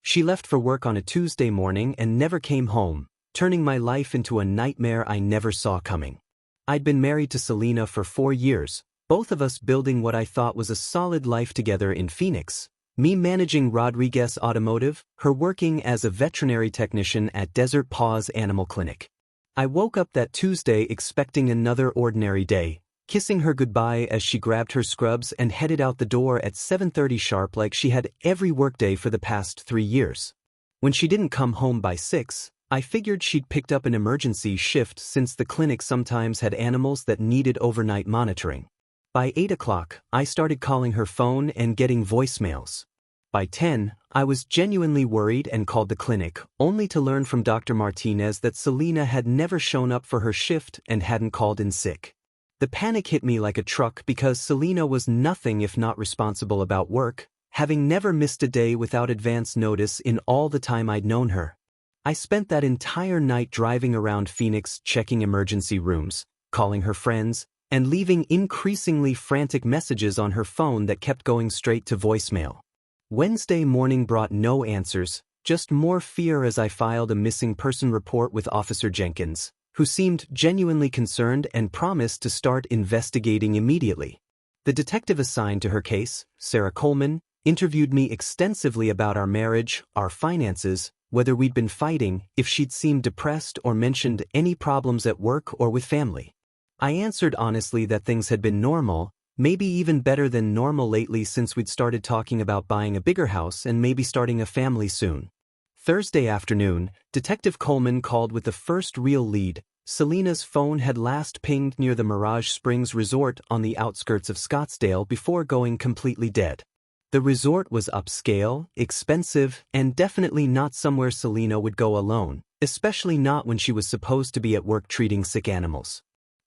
She left for work on a Tuesday morning and never came home, turning my life into a nightmare I never saw coming. I'd been married to Selena for 4 years, both of us building what I thought was a solid life together in Phoenix. Me managing Rodriguez Automotive, her working as a veterinary technician at Desert Paws Animal Clinic. I woke up that Tuesday expecting another ordinary day, kissing her goodbye as she grabbed her scrubs and headed out the door at 7:30 sharp like she had every workday for the past 3 years. When she didn't come home by 6, I figured she'd picked up an emergency shift since the clinic sometimes had animals that needed overnight monitoring. By 8 o'clock, I started calling her phone and getting voicemails. By 10, I was genuinely worried and called the clinic, only to learn from Dr. Martinez that Selena had never shown up for her shift and hadn't called in sick. The panic hit me like a truck because Selena was nothing if not responsible about work, having never missed a day without advance notice in all the time I'd known her. I spent that entire night driving around Phoenix checking emergency rooms, calling her friends, and leaving increasingly frantic messages on her phone that kept going straight to voicemail. Wednesday morning brought no answers, just more fear as I filed a missing person report with Officer Jenkins, who seemed genuinely concerned and promised to start investigating immediately. The detective assigned to her case, Sarah Coleman, interviewed me extensively about our marriage, our finances, whether we'd been fighting, if she'd seemed depressed or mentioned any problems at work or with family. I answered honestly that things had been normal, maybe even better than normal lately since we'd started talking about buying a bigger house and maybe starting a family soon. Thursday afternoon, Detective Coleman called with the first real lead. Selena's phone had last pinged near the Mirage Springs Resort on the outskirts of Scottsdale before going completely dead. The resort was upscale, expensive, and definitely not somewhere Selena would go alone, especially not when she was supposed to be at work treating sick animals.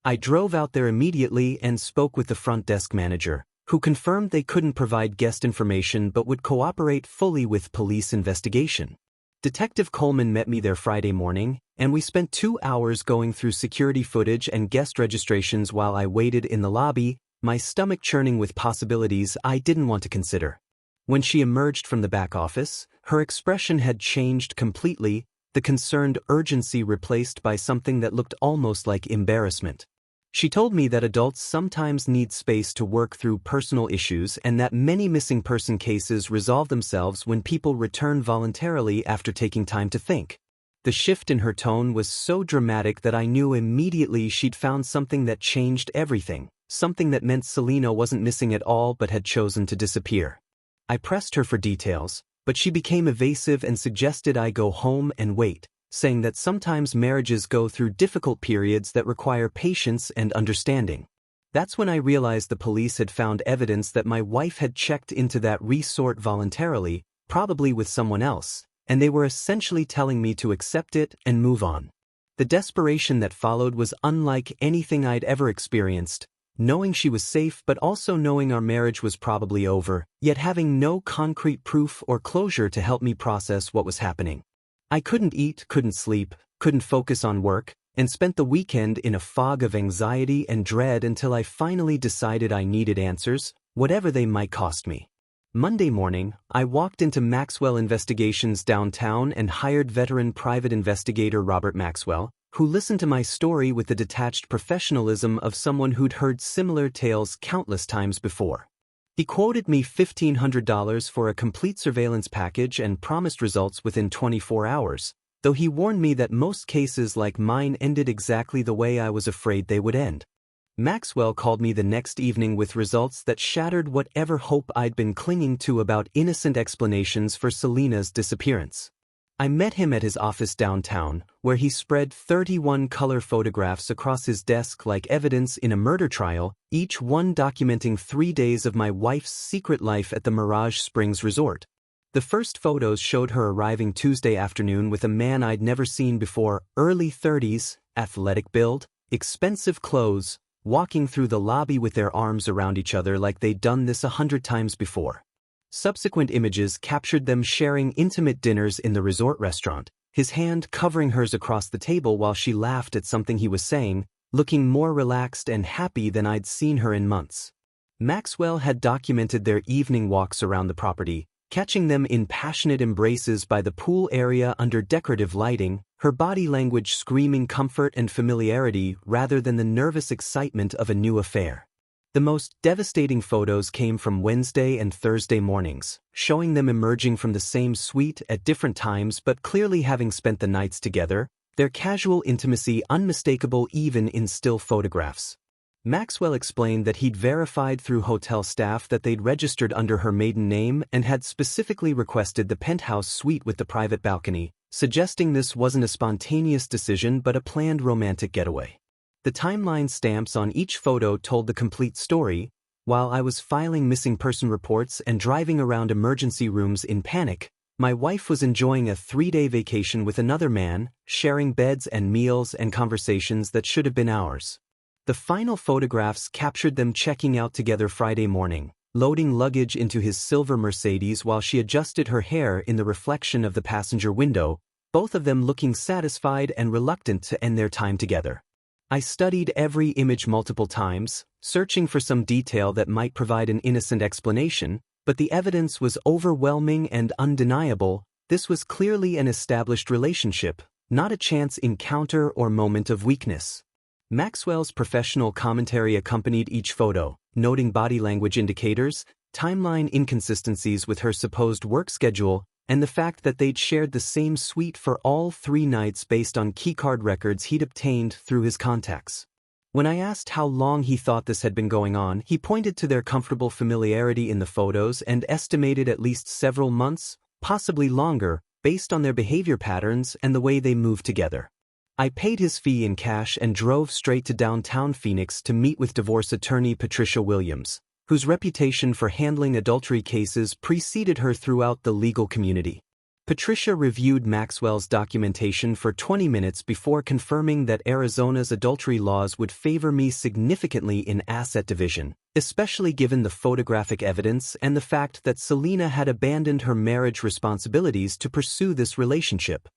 I drove out there immediately and spoke with the front desk manager, who confirmed they couldn't provide guest information but would cooperate fully with police investigation. Detective Coleman met me there Friday morning, and we spent 2 hours going through security footage and guest registrations while I waited in the lobby, my stomach churning with possibilities I didn't want to consider. When she emerged from the back office, her expression had changed completely, the concerned urgency replaced by something that looked almost like embarrassment. She told me that adults sometimes need space to work through personal issues and that many missing person cases resolve themselves when people return voluntarily after taking time to think. The shift in her tone was so dramatic that I knew immediately she'd found something that changed everything, something that meant Selena wasn't missing at all but had chosen to disappear. I pressed her for details, but she became evasive and suggested I go home and wait, saying that sometimes marriages go through difficult periods that require patience and understanding. That's when I realized the police had found evidence that my wife had checked into that resort voluntarily, probably with someone else, and they were essentially telling me to accept it and move on. The desperation that followed was unlike anything I'd ever experienced, knowing she was safe but also knowing our marriage was probably over, yet having no concrete proof or closure to help me process what was happening. I couldn't eat, couldn't sleep, couldn't focus on work, and spent the weekend in a fog of anxiety and dread until I finally decided I needed answers, whatever they might cost me. Monday morning, I walked into Maxwell Investigations downtown and hired veteran private investigator Robert Maxwell, who listened to my story with the detached professionalism of someone who'd heard similar tales countless times before. He quoted me $1,500 for a complete surveillance package and promised results within 24 hours, though he warned me that most cases like mine ended exactly the way I was afraid they would end. Maxwell called me the next evening with results that shattered whatever hope I'd been clinging to about innocent explanations for Selena's disappearance. I met him at his office downtown, where he spread 31 color photographs across his desk like evidence in a murder trial, each one documenting 3 days of my wife's secret life at the Mirage Springs Resort. The first photos showed her arriving Tuesday afternoon with a man I'd never seen before, early 30s, athletic build, expensive clothes, walking through the lobby with their arms around each other like they'd done this 100 times before. Subsequent images captured them sharing intimate dinners in the resort restaurant, his hand covering hers across the table while she laughed at something he was saying, looking more relaxed and happy than I'd seen her in months. Maxwell had documented their evening walks around the property, catching them in passionate embraces by the pool area under decorative lighting, her body language screaming comfort and familiarity rather than the nervous excitement of a new affair. The most devastating photos came from Wednesday and Thursday mornings, showing them emerging from the same suite at different times but clearly having spent the nights together, their casual intimacy unmistakable even in still photographs. Maxwell explained that he'd verified through hotel staff that they'd registered under her maiden name and had specifically requested the penthouse suite with the private balcony, suggesting this wasn't a spontaneous decision but a planned romantic getaway. The timeline stamps on each photo told the complete story. While I was filing missing person reports and driving around emergency rooms in panic, my wife was enjoying a 3-day vacation with another man, sharing beds and meals and conversations that should have been ours. The final photographs captured them checking out together Friday morning, loading luggage into his silver Mercedes while she adjusted her hair in the reflection of the passenger window, both of them looking satisfied and reluctant to end their time together. I studied every image multiple times, searching for some detail that might provide an innocent explanation, but the evidence was overwhelming and undeniable. This was clearly an established relationship, not a chance encounter or moment of weakness. Maxwell's professional commentary accompanied each photo, noting body language indicators, timeline inconsistencies with her supposed work schedule, and the fact that they'd shared the same suite for all 3 nights based on keycard records he'd obtained through his contacts. When I asked how long he thought this had been going on, he pointed to their comfortable familiarity in the photos and estimated at least several months, possibly longer, based on their behavior patterns and the way they moved together. I paid his fee in cash and drove straight to downtown Phoenix to meet with divorce attorney Patricia Williams, whose reputation for handling adultery cases preceded her throughout the legal community. Patricia reviewed Maxwell's documentation for 20 minutes before confirming that Arizona's adultery laws would favor me significantly in asset division, especially given the photographic evidence and the fact that Selena had abandoned her marriage responsibilities to pursue this relationship.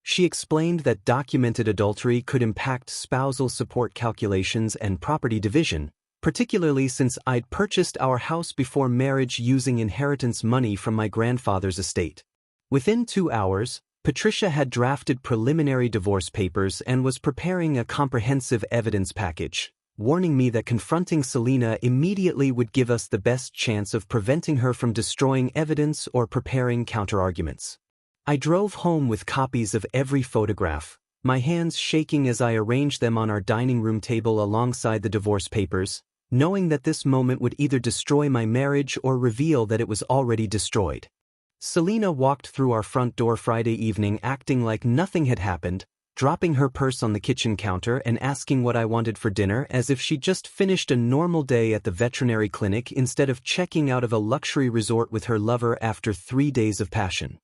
She explained that documented adultery could impact spousal support calculations and property division, particularly since I'd purchased our house before marriage using inheritance money from my grandfather's estate. Within 2 hours, Patricia had drafted preliminary divorce papers and was preparing a comprehensive evidence package, warning me that confronting Selena immediately would give us the best chance of preventing her from destroying evidence or preparing counterarguments. I drove home with copies of every photograph, my hands shaking as I arranged them on our dining room table alongside the divorce papers, knowing that this moment would either destroy my marriage or reveal that it was already destroyed. Selena walked through our front door Friday evening acting like nothing had happened, dropping her purse on the kitchen counter and asking what I wanted for dinner as if she'd just finished a normal day at the veterinary clinic instead of checking out of a luxury resort with her lover after 3 days of passion.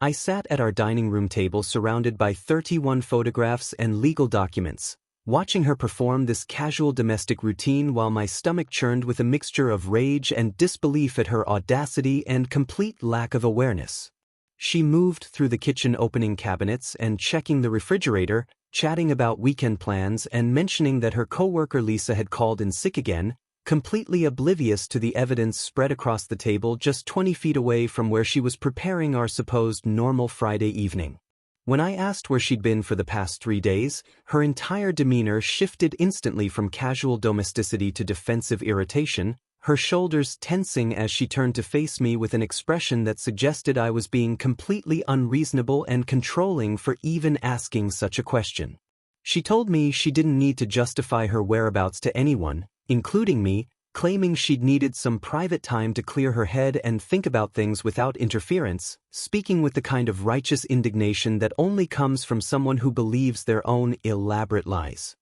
I sat at our dining room table surrounded by 31 photographs and legal documents, watching her perform this casual domestic routine while my stomach churned with a mixture of rage and disbelief at her audacity and complete lack of awareness. She moved through the kitchen opening cabinets and checking the refrigerator, chatting about weekend plans and mentioning that her coworker Lisa had called in sick again, completely oblivious to the evidence spread across the table just 20 feet away from where she was preparing our supposed normal Friday evening. When I asked where she'd been for the past 3 days, her entire demeanor shifted instantly from casual domesticity to defensive irritation, her shoulders tensing as she turned to face me with an expression that suggested I was being completely unreasonable and controlling for even asking such a question. She told me she didn't need to justify her whereabouts to anyone, including me, claiming she'd needed some private time to clear her head and think about things without interference, speaking with the kind of righteous indignation that only comes from someone who believes their own elaborate lies.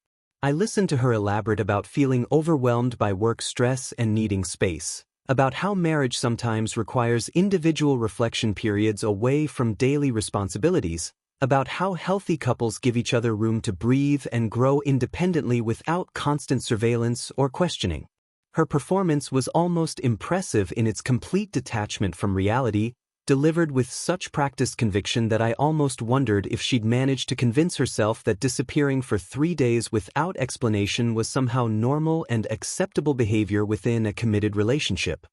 I listened to her elaborate about feeling overwhelmed by work stress and needing space, about how marriage sometimes requires individual reflection periods away from daily responsibilities, about how healthy couples give each other room to breathe and grow independently without constant surveillance or questioning. Her performance was almost impressive in its complete detachment from reality, delivered with such practiced conviction that I almost wondered if she'd managed to convince herself that disappearing for 3 days without explanation was somehow normal and acceptable behavior within a committed relationship.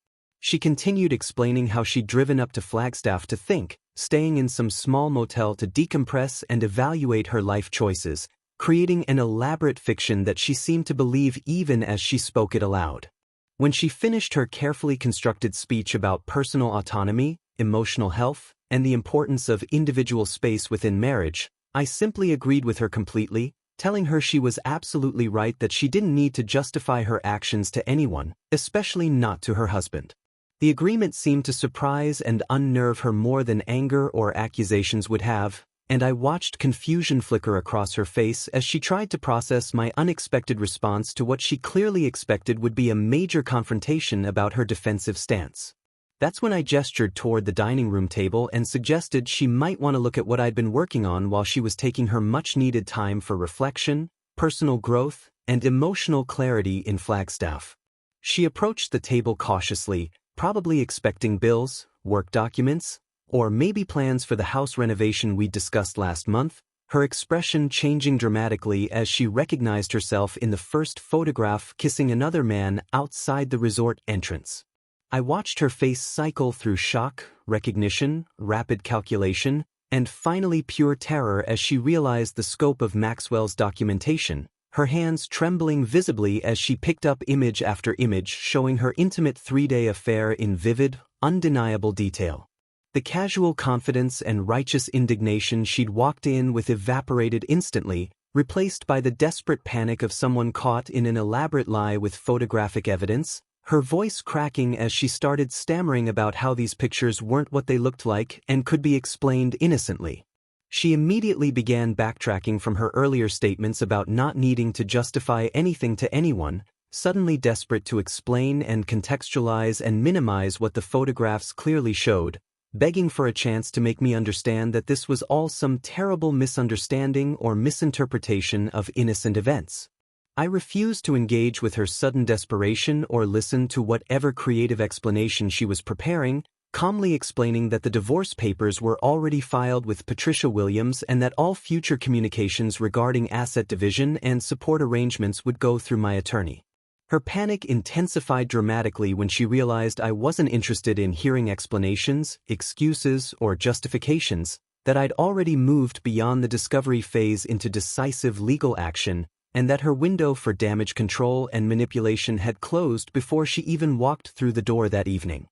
She continued explaining how she'd driven up to Flagstaff to think, staying in some small motel to decompress and evaluate her life choices, creating an elaborate fiction that she seemed to believe even as she spoke it aloud. When she finished her carefully constructed speech about personal autonomy, emotional health, and the importance of individual space within marriage, I simply agreed with her completely, telling her she was absolutely right that she didn't need to justify her actions to anyone, especially not to her husband. The agreement seemed to surprise and unnerve her more than anger or accusations would have, and I watched confusion flicker across her face as she tried to process my unexpected response to what she clearly expected would be a major confrontation about her defensive stance. That's when I gestured toward the dining room table and suggested she might want to look at what I'd been working on while she was taking her much-needed time for reflection, personal growth, and emotional clarity in Flagstaff. She approached the table cautiously, probably expecting bills, work documents, or maybe plans for the house renovation we discussed last month, her expression changing dramatically as she recognized herself in the first photograph kissing another man outside the resort entrance. I watched her face cycle through shock, recognition, rapid calculation, and finally pure terror as she realized the scope of Maxwell's documentation, her hands trembling visibly as she picked up image after image showing her intimate 3-day affair in vivid, undeniable detail. The casual confidence and righteous indignation she'd walked in with evaporated instantly, replaced by the desperate panic of someone caught in an elaborate lie with photographic evidence, her voice cracking as she started stammering about how these pictures weren't what they looked like and could be explained innocently. She immediately began backtracking from her earlier statements about not needing to justify anything to anyone, suddenly desperate to explain and contextualize and minimize what the photographs clearly showed, begging for a chance to make me understand that this was all some terrible misunderstanding or misinterpretation of innocent events. I refused to engage with her sudden desperation or listen to whatever creative explanation she was preparing, calmly explaining that the divorce papers were already filed with Patricia Williams and that all future communications regarding asset division and support arrangements would go through my attorney. Her panic intensified dramatically when she realized I wasn't interested in hearing explanations, excuses, or justifications, that I'd already moved beyond the discovery phase into decisive legal action, and that her window for damage control and manipulation had closed before she even walked through the door that evening.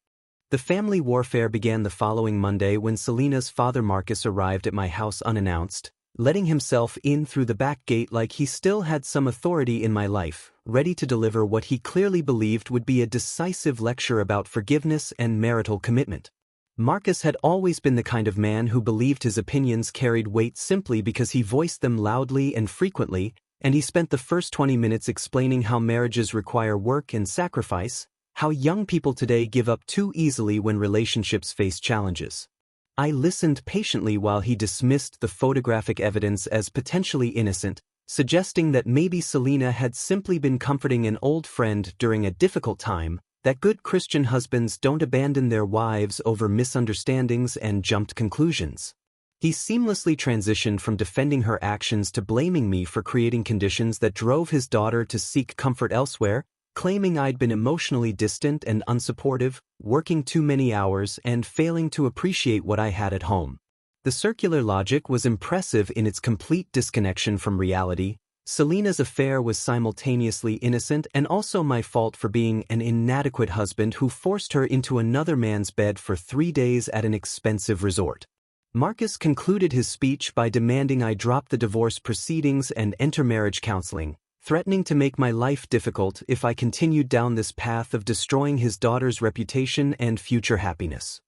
The family warfare began the following Monday when Selena's father Marcus arrived at my house unannounced, letting himself in through the back gate like he still had some authority in my life, ready to deliver what he clearly believed would be a decisive lecture about forgiveness and marital commitment. Marcus had always been the kind of man who believed his opinions carried weight simply because he voiced them loudly and frequently, and he spent the first 20 minutes explaining how marriages require work and sacrifice, how young people today give up too easily when relationships face challenges. I listened patiently while he dismissed the photographic evidence as potentially innocent, suggesting that maybe Selena had simply been comforting an old friend during a difficult time, that good Christian husbands don't abandon their wives over misunderstandings and jumped conclusions. He seamlessly transitioned from defending her actions to blaming me for creating conditions that drove his daughter to seek comfort elsewhere, claiming I'd been emotionally distant and unsupportive, working too many hours, and failing to appreciate what I had at home. The circular logic was impressive in its complete disconnection from reality. Selena's affair was simultaneously innocent and also my fault for being an inadequate husband who forced her into another man's bed for 3 days at an expensive resort. Marcus concluded his speech by demanding I drop the divorce proceedings and enter marriage counseling, threatening to make my life difficult if I continued down this path of destroying his daughter's reputation and future happiness.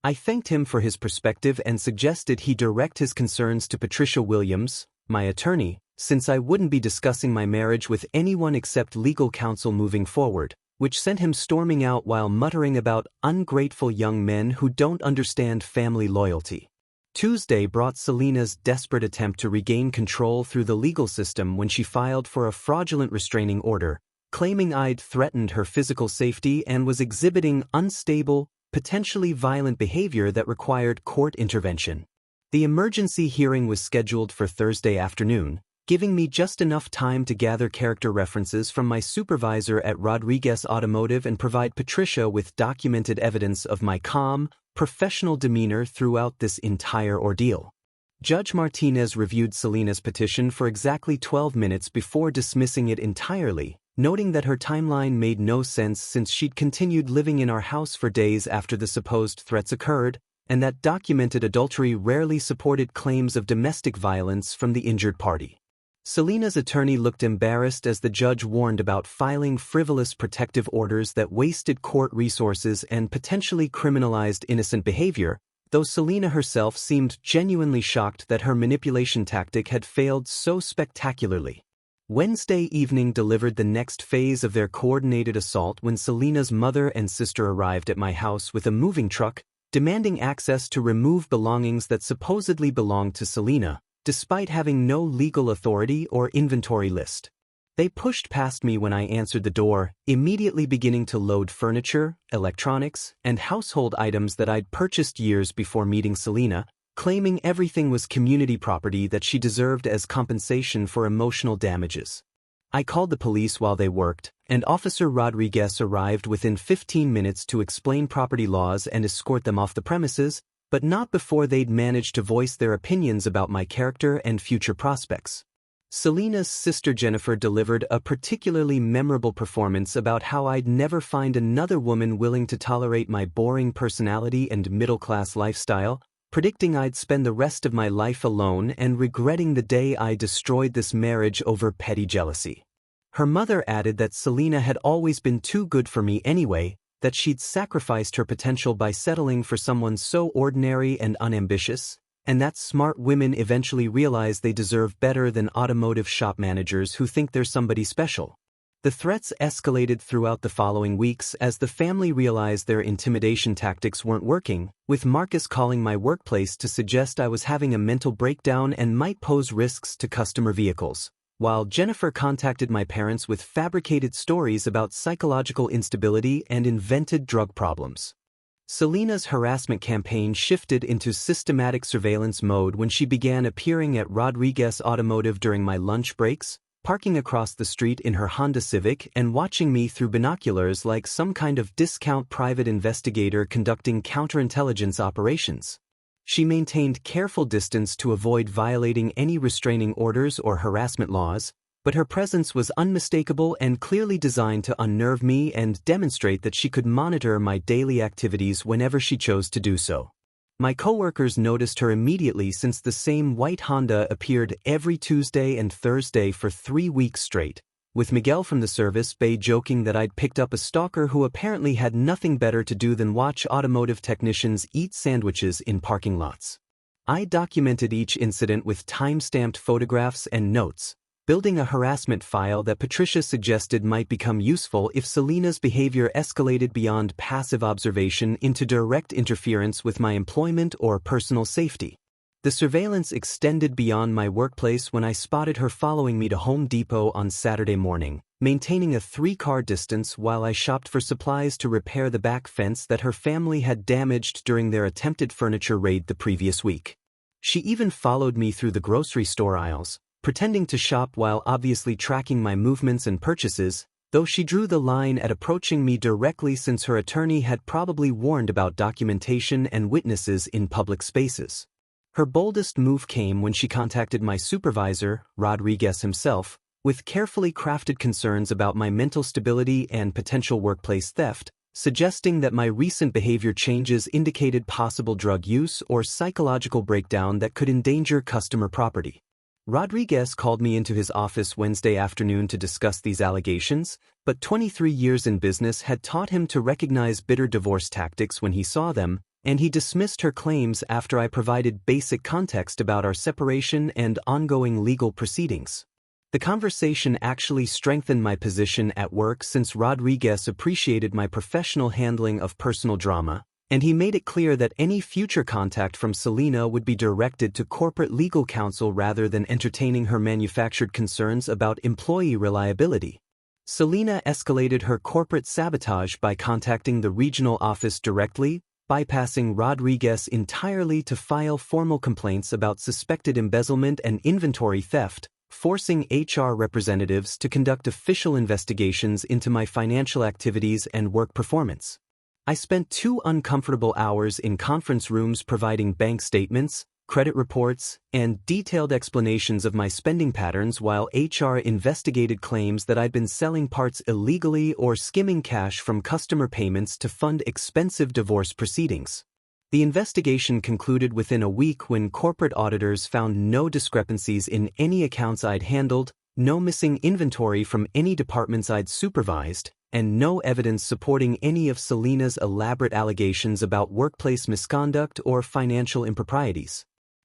I thanked him for his perspective and suggested he direct his concerns to Patricia Williams, my attorney, since I wouldn't be discussing my marriage with anyone except legal counsel moving forward, which sent him storming out while muttering about ungrateful young men who don't understand family loyalty. Tuesday brought Selena's desperate attempt to regain control through the legal system when she filed for a fraudulent restraining order, claiming I'd threatened her physical safety and was exhibiting unstable, potentially violent behavior that required court intervention. The emergency hearing was scheduled for Thursday afternoon, giving me just enough time to gather character references from my supervisor at Rodriguez Automotive and provide Patricia with documented evidence of my calm, professional demeanor throughout this entire ordeal. Judge Martinez reviewed Selena's petition for exactly 12 minutes before dismissing it entirely, noting that her timeline made no sense since she'd continued living in our house for days after the supposed threats occurred, and that documented adultery rarely supported claims of domestic violence from the injured party. Selena's attorney looked embarrassed as the judge warned about filing frivolous protective orders that wasted court resources and potentially criminalized innocent behavior, though Selena herself seemed genuinely shocked that her manipulation tactic had failed so spectacularly. Wednesday evening delivered the next phase of their coordinated assault when Selena's mother and sister arrived at my house with a moving truck, demanding access to remove belongings that supposedly belonged to Selena, despite having no legal authority or inventory list. They pushed past me when I answered the door, immediately beginning to load furniture, electronics, and household items that I'd purchased years before meeting Selena, claiming everything was community property that she deserved as compensation for emotional damages. I called the police while they worked, and Officer Rodriguez arrived within 15 minutes to explain property laws and escort them off the premises, but not before they'd managed to voice their opinions about my character and future prospects. Selena's sister Jennifer delivered a particularly memorable performance about how I'd never find another woman willing to tolerate my boring personality and middle-class lifestyle, predicting I'd spend the rest of my life alone and regretting the day I destroyed this marriage over petty jealousy. Her mother added that Selena had always been too good for me anyway, that she'd sacrificed her potential by settling for someone so ordinary and unambitious, and that smart women eventually realize they deserve better than automotive shop managers who think they're somebody special. The threats escalated throughout the following weeks as the family realized their intimidation tactics weren't working, with Marcus calling my workplace to suggest I was having a mental breakdown and might pose risks to customer vehicles, while Jennifer contacted my parents with fabricated stories about psychological instability and invented drug problems. Selena's harassment campaign shifted into systematic surveillance mode when she began appearing at Rodriguez Automotive during my lunch breaks, parking across the street in her Honda Civic and watching me through binoculars like some kind of discount private investigator conducting counterintelligence operations. She maintained careful distance to avoid violating any restraining orders or harassment laws, but her presence was unmistakable and clearly designed to unnerve me and demonstrate that she could monitor my daily activities whenever she chose to do so. My coworkers noticed her immediately since the same white Honda appeared every Tuesday and Thursday for 3 weeks straight, with Miguel from the service bay joking that I'd picked up a stalker who apparently had nothing better to do than watch automotive technicians eat sandwiches in parking lots. I documented each incident with time-stamped photographs and notes, building a harassment file that Patricia suggested might become useful if Selena's behavior escalated beyond passive observation into direct interference with my employment or personal safety. The surveillance extended beyond my workplace when I spotted her following me to Home Depot on Saturday morning, maintaining a 3-car distance while I shopped for supplies to repair the back fence that her family had damaged during their attempted furniture raid the previous week. She even followed me through the grocery store aisles, pretending to shop while obviously tracking my movements and purchases, though she drew the line at approaching me directly since her attorney had probably warned about documentation and witnesses in public spaces. Her boldest move came when she contacted my supervisor, Rodriguez himself, with carefully crafted concerns about my mental stability and potential workplace theft, suggesting that my recent behavior changes indicated possible drug use or psychological breakdown that could endanger customer property. Rodriguez called me into his office Wednesday afternoon to discuss these allegations, but 23 years in business had taught him to recognize bitter divorce tactics when he saw them, and he dismissed her claims after I provided basic context about our separation and ongoing legal proceedings. The conversation actually strengthened my position at work since Rodriguez appreciated my professional handling of personal drama, and he made it clear that any future contact from Selena would be directed to corporate legal counsel rather than entertaining her manufactured concerns about employee reliability. Selena escalated her corporate sabotage by contacting the regional office directly, bypassing Rodriguez entirely to file formal complaints about suspected embezzlement and inventory theft, forcing HR representatives to conduct official investigations into my financial activities and work performance. I spent 2 uncomfortable hours in conference rooms providing bank statements, credit reports, and detailed explanations of my spending patterns while HR investigated claims that I'd been selling parts illegally or skimming cash from customer payments to fund expensive divorce proceedings. The investigation concluded within a week when corporate auditors found no discrepancies in any accounts I'd handled, no missing inventory from any departments I'd supervised, and no evidence supporting any of Selena's elaborate allegations about workplace misconduct or financial improprieties.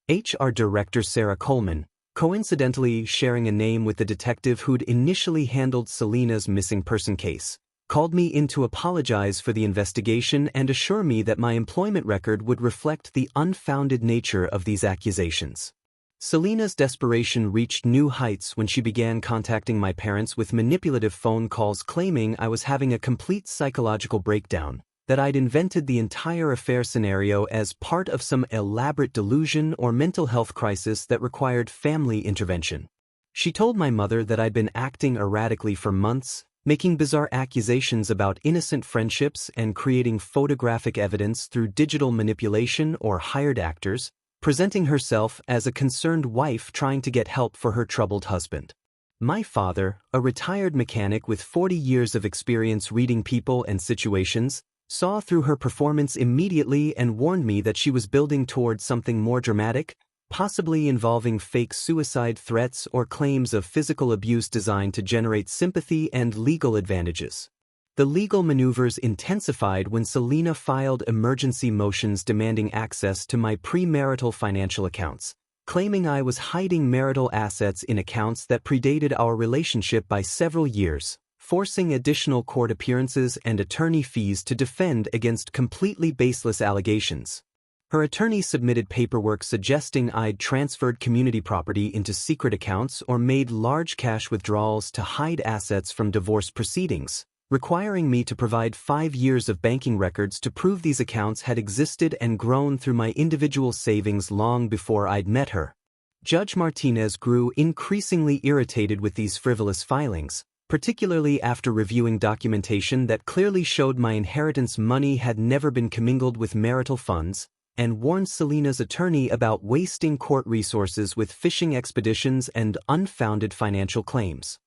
HR Director Sarah Coleman, coincidentally sharing a name with the detective who'd initially handled Selena's missing person case, called me in to apologize for the investigation and assure me that my employment record would reflect the unfounded nature of these accusations. Selena's desperation reached new heights when she began contacting my parents with manipulative phone calls claiming I was having a complete psychological breakdown, that I'd invented the entire affair scenario as part of some elaborate delusion or mental health crisis that required family intervention. She told my mother that I'd been acting erratically for months, making bizarre accusations about innocent friendships and creating photographic evidence through digital manipulation or hired actors, presenting herself as a concerned wife trying to get help for her troubled husband. My father, a retired mechanic with 40 years of experience reading people and situations, saw through her performance immediately and warned me that she was building toward something more dramatic, possibly involving fake suicide threats or claims of physical abuse designed to generate sympathy and legal advantages. The legal maneuvers intensified when Selena filed emergency motions demanding access to my premarital financial accounts, claiming I was hiding marital assets in accounts that predated our relationship by several years, forcing additional court appearances and attorney fees to defend against completely baseless allegations. Her attorney submitted paperwork suggesting I'd transferred community property into secret accounts or made large cash withdrawals to hide assets from divorce proceedings, requiring me to provide 5 years of banking records to prove these accounts had existed and grown through my individual savings long before I'd met her. Judge Martinez grew increasingly irritated with these frivolous filings, particularly after reviewing documentation that clearly showed my inheritance money had never been commingled with marital funds, and warned Selena's attorney about wasting court resources with fishing expeditions and unfounded financial claims.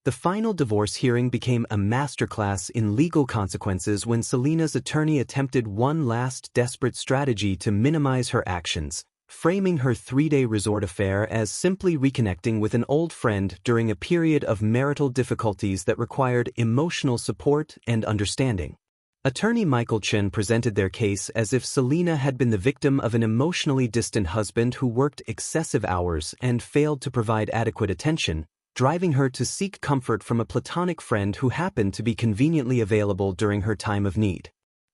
The final divorce hearing became a masterclass in legal consequences when Selena's attorney attempted one last desperate strategy to minimize her actions, framing her 3-day resort affair as simply reconnecting with an old friend during a period of marital difficulties that required emotional support and understanding. Attorney Michael Chen presented their case as if Selena had been the victim of an emotionally distant husband who worked excessive hours and failed to provide adequate attention, driving her to seek comfort from a platonic friend who happened to be conveniently available during her time of need.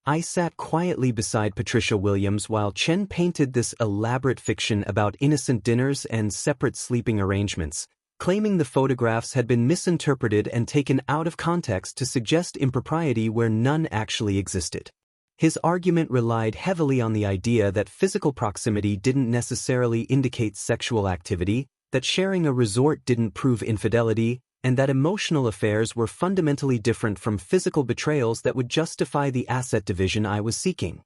I sat quietly beside Patricia Williams while Chen painted this elaborate fiction about innocent dinners and separate sleeping arrangements, claiming the photographs had been misinterpreted and taken out of context to suggest impropriety where none actually existed. His argument relied heavily on the idea that physical proximity didn't necessarily indicate sexual activity, that sharing a resort didn't prove infidelity, and that emotional affairs were fundamentally different from physical betrayals that would justify the asset division I was seeking.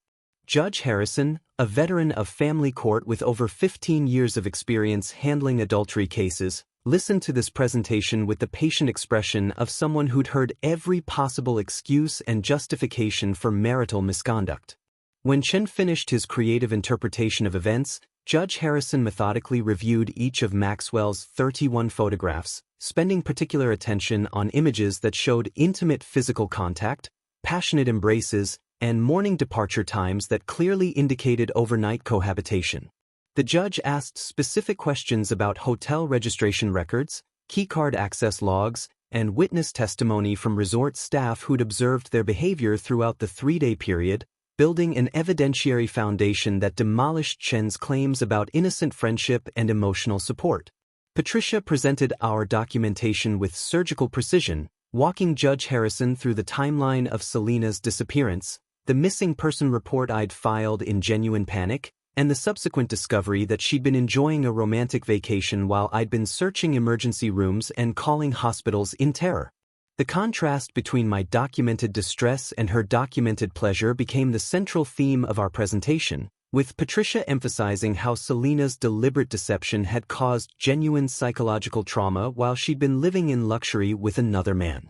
Judge Harrison, a veteran of family court with over 15 years of experience handling adultery cases, listened to this presentation with the patient expression of someone who'd heard every possible excuse and justification for marital misconduct. When Chen finished his creative interpretation of events, Judge Harrison methodically reviewed each of Maxwell's 31 photographs, spending particular attention on images that showed intimate physical contact, passionate embraces, and morning departure times that clearly indicated overnight cohabitation. The judge asked specific questions about hotel registration records, keycard access logs, and witness testimony from resort staff who'd observed their behavior throughout the 3-day period, building an evidentiary foundation that demolished Chen's claims about innocent friendship and emotional support. Patricia presented our documentation with surgical precision, walking Judge Harrison through the timeline of Selena's disappearance, the missing person report I'd filed in genuine panic, and the subsequent discovery that she'd been enjoying a romantic vacation while I'd been searching emergency rooms and calling hospitals in terror. The contrast between my documented distress and her documented pleasure became the central theme of our presentation, with Patricia emphasizing how Selena's deliberate deception had caused genuine psychological trauma while she'd been living in luxury with another man.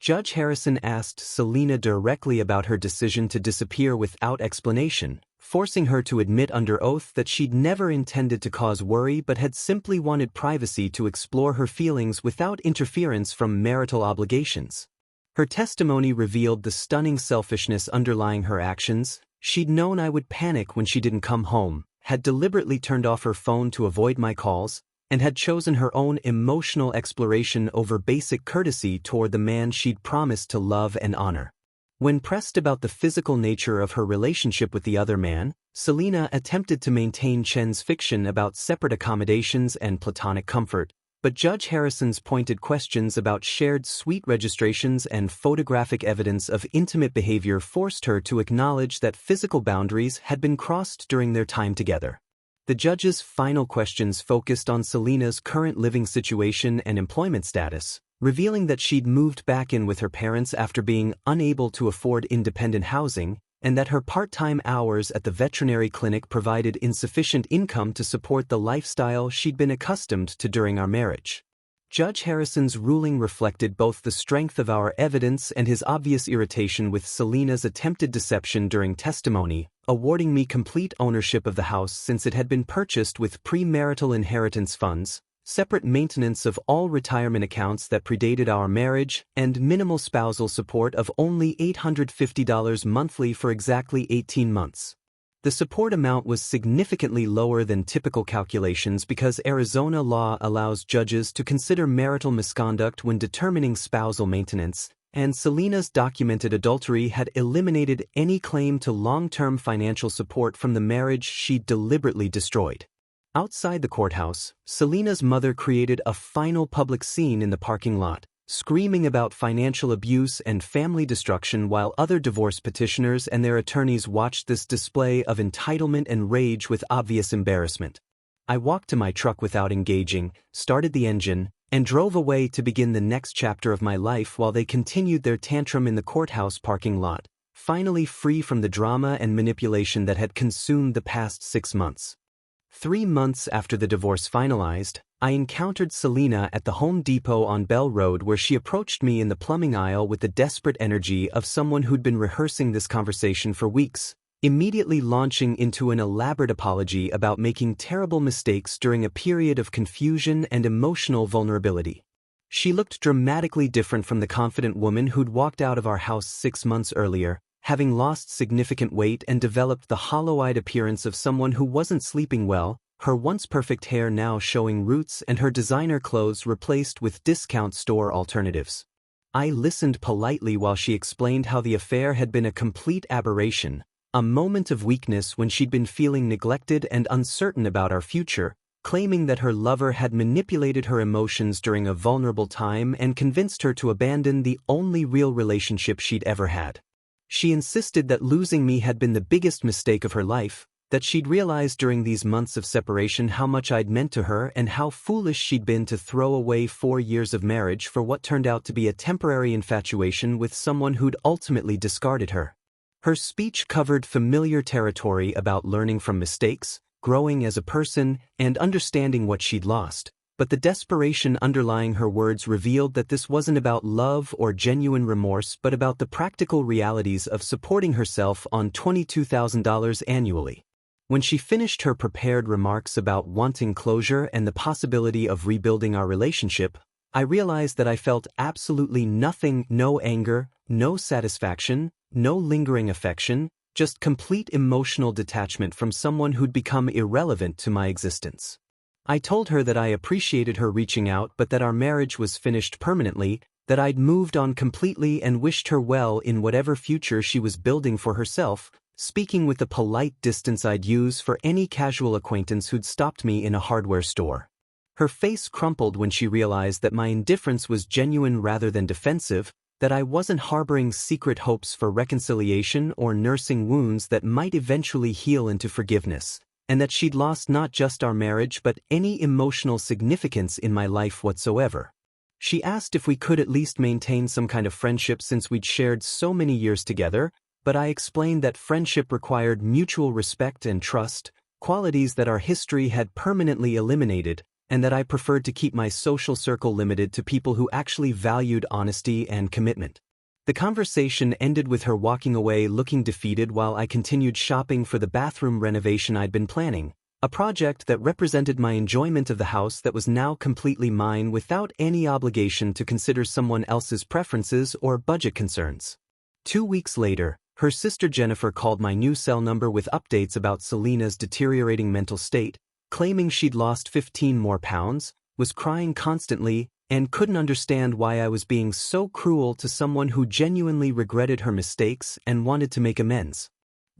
Judge Harrison asked Selena directly about her decision to disappear without explanation, forcing her to admit under oath that she'd never intended to cause worry but had simply wanted privacy to explore her feelings without interference from marital obligations. Her testimony revealed the stunning selfishness underlying her actions. She'd known I would panic when she didn't come home, had deliberately turned off her phone to avoid my calls, and had chosen her own emotional exploration over basic courtesy toward the man she'd promised to love and honor. When pressed about the physical nature of her relationship with the other man, Selena attempted to maintain Chen's fiction about separate accommodations and platonic comfort, but Judge Harrison's pointed questions about shared suite registrations and photographic evidence of intimate behavior forced her to acknowledge that physical boundaries had been crossed during their time together. The judge's final questions focused on Selena's current living situation and employment status, revealing that she'd moved back in with her parents after being unable to afford independent housing, and that her part-time hours at the veterinary clinic provided insufficient income to support the lifestyle she'd been accustomed to during our marriage. Judge Harrison's ruling reflected both the strength of our evidence and his obvious irritation with Selena's attempted deception during testimony, awarding me complete ownership of the house since it had been purchased with premarital inheritance funds, separate maintenance of all retirement accounts that predated our marriage, and minimal spousal support of only $850 monthly for exactly 18 months. The support amount was significantly lower than typical calculations because Arizona law allows judges to consider marital misconduct when determining spousal maintenance, and Selena's documented adultery had eliminated any claim to long-term financial support from the marriage she'd deliberately destroyed. Outside the courthouse, Selena's mother created a final public scene in the parking lot, screaming about financial abuse and family destruction while other divorce petitioners and their attorneys watched this display of entitlement and rage with obvious embarrassment. I walked to my truck without engaging, started the engine, and drove away to begin the next chapter of my life while they continued their tantrum in the courthouse parking lot, finally free from the drama and manipulation that had consumed the past 6 months. 3 months after the divorce finalized, I encountered Selena at the Home Depot on Bell Road where she approached me in the plumbing aisle with the desperate energy of someone who'd been rehearsing this conversation for weeks, immediately launching into an elaborate apology about making terrible mistakes during a period of confusion and emotional vulnerability. She looked dramatically different from the confident woman who'd walked out of our house 6 months earlier, having lost significant weight and developed the hollow-eyed appearance of someone who wasn't sleeping well, her once-perfect hair now showing roots and her designer clothes replaced with discount store alternatives. I listened politely while she explained how the affair had been a complete aberration, a moment of weakness when she'd been feeling neglected and uncertain about our future, claiming that her lover had manipulated her emotions during a vulnerable time and convinced her to abandon the only real relationship she'd ever had. She insisted that losing me had been the biggest mistake of her life, that she'd realized during these months of separation how much I'd meant to her and how foolish she'd been to throw away 4 years of marriage for what turned out to be a temporary infatuation with someone who'd ultimately discarded her. Her speech covered familiar territory about learning from mistakes, growing as a person, and understanding what she'd lost. But the desperation underlying her words revealed that this wasn't about love or genuine remorse but about the practical realities of supporting herself on $22,000 annually. When she finished her prepared remarks about wanting closure and the possibility of rebuilding our relationship, I realized that I felt absolutely nothing, no anger, no satisfaction, no lingering affection, just complete emotional detachment from someone who'd become irrelevant to my existence. I told her that I appreciated her reaching out but that our marriage was finished permanently, that I'd moved on completely and wished her well in whatever future she was building for herself, speaking with the polite distance I'd use for any casual acquaintance who'd stopped me in a hardware store. Her face crumpled when she realized that my indifference was genuine rather than defensive, that I wasn't harboring secret hopes for reconciliation or nursing wounds that might eventually heal into forgiveness, and that she'd lost not just our marriage but any emotional significance in my life whatsoever. She asked if we could at least maintain some kind of friendship since we'd shared so many years together, but I explained that friendship required mutual respect and trust, qualities that our history had permanently eliminated, and that I preferred to keep my social circle limited to people who actually valued honesty and commitment. The conversation ended with her walking away looking defeated while I continued shopping for the bathroom renovation I'd been planning, a project that represented my enjoyment of the house that was now completely mine without any obligation to consider someone else's preferences or budget concerns. 2 weeks later, her sister Jennifer called my new cell number with updates about Selena's deteriorating mental state, claiming she'd lost 15 more pounds, was crying constantly, and couldn't understand why I was being so cruel to someone who genuinely regretted her mistakes and wanted to make amends.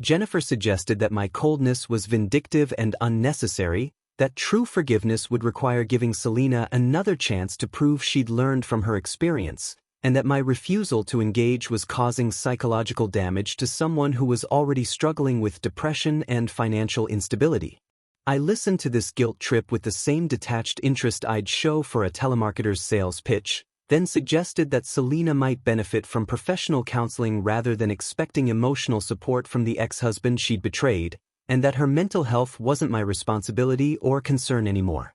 Jennifer suggested that my coldness was vindictive and unnecessary, that true forgiveness would require giving Selena another chance to prove she'd learned from her experience, and that my refusal to engage was causing psychological damage to someone who was already struggling with depression and financial instability. I listened to this guilt trip with the same detached interest I'd show for a telemarketer's sales pitch, then suggested that Selena might benefit from professional counseling rather than expecting emotional support from the ex-husband she'd betrayed, and that her mental health wasn't my responsibility or concern anymore.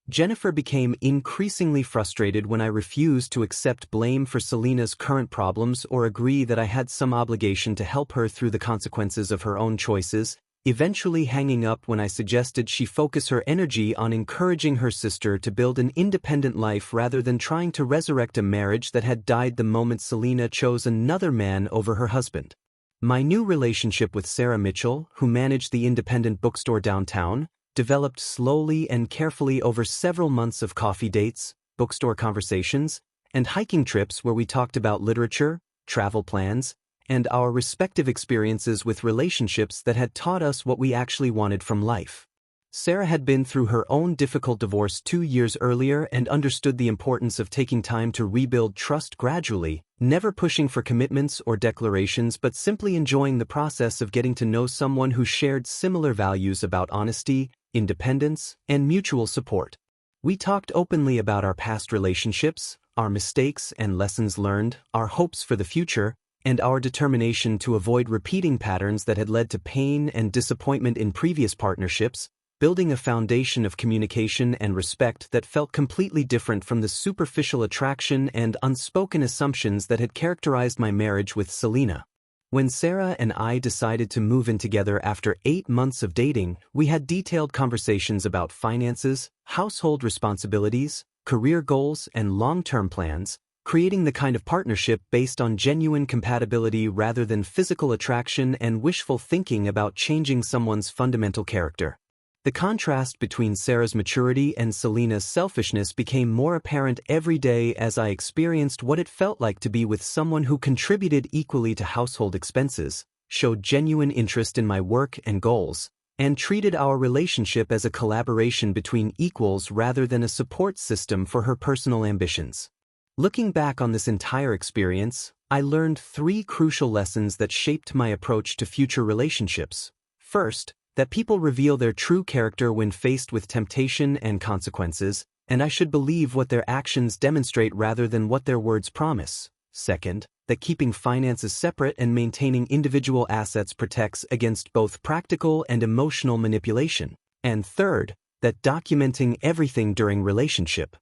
Jennifer became increasingly frustrated when I refused to accept blame for Selena's current problems or agree that I had some obligation to help her through the consequences of her own choices, eventually hanging up when I suggested she focus her energy on encouraging her sister to build an independent life rather than trying to resurrect a marriage that had died the moment Selena chose another man over her husband. My new relationship with Sarah Mitchell, who managed the independent bookstore downtown, developed slowly and carefully over several months of coffee dates, bookstore conversations, and hiking trips where we talked about literature, travel plans, and our respective experiences with relationships that had taught us what we actually wanted from life. Sarah had been through her own difficult divorce 2 years earlier and understood the importance of taking time to rebuild trust gradually, never pushing for commitments or declarations but simply enjoying the process of getting to know someone who shared similar values about honesty, independence, and mutual support. We talked openly about our past relationships, our mistakes and lessons learned, our hopes for the future, and our determination to avoid repeating patterns that had led to pain and disappointment in previous partnerships, building a foundation of communication and respect that felt completely different from the superficial attraction and unspoken assumptions that had characterized my marriage with Selena. When Sarah and I decided to move in together after 8 months of dating, we had detailed conversations about finances, household responsibilities, career goals, and long-term plans, creating the kind of partnership based on genuine compatibility rather than physical attraction and wishful thinking about changing someone's fundamental character. The contrast between Sarah's maturity and Selena's selfishness became more apparent every day as I experienced what it felt like to be with someone who contributed equally to household expenses, showed genuine interest in my work and goals, and treated our relationship as a collaboration between equals rather than a support system for her personal ambitions. Looking back on this entire experience, I learned 3 crucial lessons that shaped my approach to future relationships. First, that people reveal their true character when faced with temptation and consequences, and I should believe what their actions demonstrate rather than what their words promise. Second, that keeping finances separate and maintaining individual assets protects against both practical and emotional manipulation. And third, that documenting everything during relationship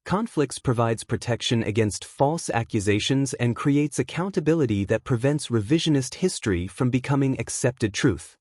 conflicts provides protection against false accusations and creates accountability that prevents revisionist history from becoming accepted truth.